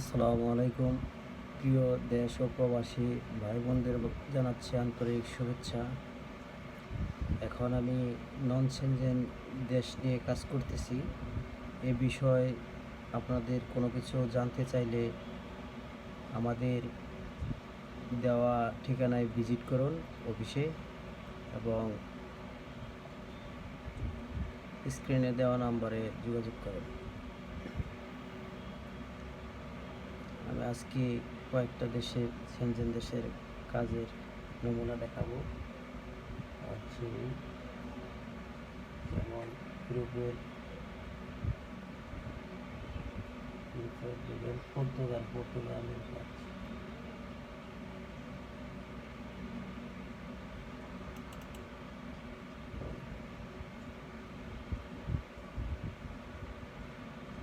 আসসালামু আলাইকুম। প্রিয় দেশ ও প্রবাসী ভাই বোনদের জানাচ্ছি আন্তরিক শুভেচ্ছা। এখন আমি নন সেনজেন দেশ নিয়ে কাজ করতেছি। এ বিষয়ে আপনাদের কোনো কিছু জানতে চাইলে আমাদের দেওয়া ঠিকানায় ভিজিট করুন অফিসে, এবং স্ক্রিনে দেওয়া নাম্বারে যোগাযোগ করুন। আমি আজকে কয়েকটা সেনজেন দেশের কাজের নমুনা দেখাবো। যেমন পর্তুগালের কাজ।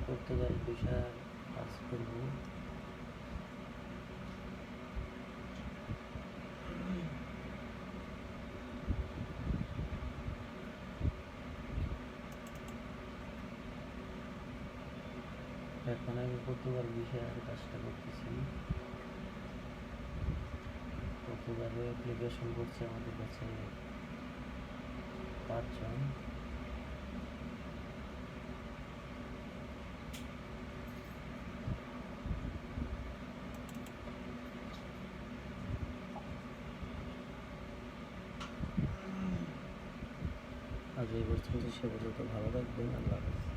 পর্তুগাল ভিসার কাজ করব। এখন আমি পর্তুগাল ভিসার কাজটা করতেছি। পর্তুগালে অ্যাপ্লিকেশন করছে আমাদের কাছে 5 জন। আজ এই পর্যন্ত, সে পর্যন্ত ভালো থাকবেন। আল্লাহ হাফেজ।